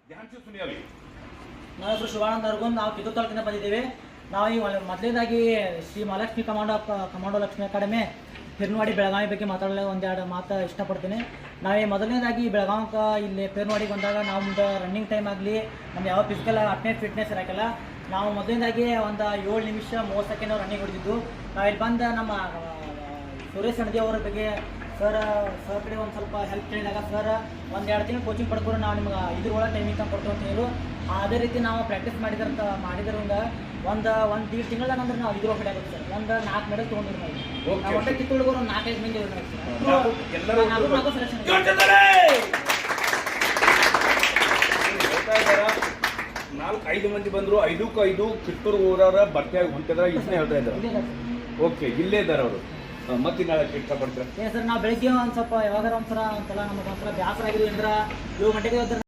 ನನ್ನ ಹೆಸರು ಶಿವಾನಂದ ಅರ್ಗುಂದ್. ನಾವು ಕಿತ್ತೂರು ತಾಲೂಕಿಂದ ಬಂದಿದ್ದೇವೆ. ನಾವು ಈ ಮೊದಲನೇದಾಗಿ ಶ್ರೀ ಮಹಾಲಕ್ಷ್ಮಿ ಕಮಾಂಡೋ ಲಕ್ಷ್ಮಿ ಅಕಾಡೆಮಿ ಪೇರ್ನವಾಡಿ ಬೆಳಗಾವಿ ಬಗ್ಗೆ ಮಾತಾಡಲು ಒಂದೆರಡು ಮಾತು ಇಷ್ಟಪಡ್ತೀನಿ. ನಾವೇ ಮೊದಲನೇದಾಗಿ ಬೆಳಗಾವಿಗೆ ಇಲ್ಲಿ ಪೇರ್ನವಾಡಿಗೆ ಬಂದಾಗ ನಾವು ಮುಂದೆ ರನ್ನಿಂಗ್ ಟೈಮ್ ಆಗಲಿ ನಮ್ಮ ಯಾವ ಫಿಸಿಕಲ್ ಫಿಟ್ನೆಸ್ ಇರೋಕ್ಕಿಲ್ಲ. ನಾವು ಮೊದಲನೇದಾಗಿ ಒಂದು 7 ನಿಮಿಷ 30 ಸೆಕೆಂಡ್ ರನ್ನಿಂಗ್ ಹೊಡಿತಿದ್ದು. ನಾವಿಲ್ಲಿ ಬಂದು ನಮ್ಮ ಸುರೇಶ್ ಅಣದಿ ಅವರ ಬಗ್ಗೆ ಸರ್ ಕಡೆ ಒಂದು ಸ್ವಲ್ಪ ಹೆಲ್ಪ್ ಕೇಳಿದಾಗ ಸರ್ 1-2 ತಿಂಗಳು ಕೋಚಿಂಗ್ ಪಡ್ಕೊಂಡು ನಾವು ನಿಮ್ಗೆ ಇದ್ರೊಳಗೆ ಟೈಮಿಂಗ್ ತಂದು ಕೊಡ್ತೀವಿ ಅಂತ ಹೇಳು. ಅದೇ ರೀತಿ ನಾವು ಪ್ರಾಕ್ಟೀಸ್ ಮಾಡಿದ್ರಿಂದ ಒಂದು ತಿಂಗಳಾಗ ಅಂದ್ರೆ ನಾವು ಇದ್ರ ಕಡೆ ಆಗುತ್ತೆ ಸರ್. ಒಂದು 4 ಮೆಡಲ್ ತೊಗೊಂಡಿರಿ ನಾವು ಒಟ್ಟೆ ಕಿತ್ತೂರಿಗೆ ಒಂದು 4-5 ಮಂದಿ ನಾಲ್ಕು ಮಂದಿ ಬಂದ್ರು. 5-5 ಕಿತ್ತೂರು ಊರವರ ಭರ್ತಿಯಾಗಿ ಹೊಂಟಿದ್ರ ಇದನ್ನೇ ಹೇಳ್ತಾ ಇದ್ದಾರೆ. ಓಕೆ, ಇಲ್ಲೇ ಇದ್ದಾರೆ ಅವರು. ಮತ್ತೆ ನಾಳೆ ಇಷ್ಟಪಡ್ತಾರೆ ಸರ್. ನಾವು ಬೆಳಿಗ್ಗೆ ಒಂದು ಸ್ವಲ್ಪ ಯಾವಾಗ ಒಂದ್ಸಲ ನಮಗೆ ಒಂದ್ಸಲ ಬ್ಯಾಸರ ಆಗಿದ್ವಿ ಅಂದ್ರೆ 7 ಗಂಟೆಗೆ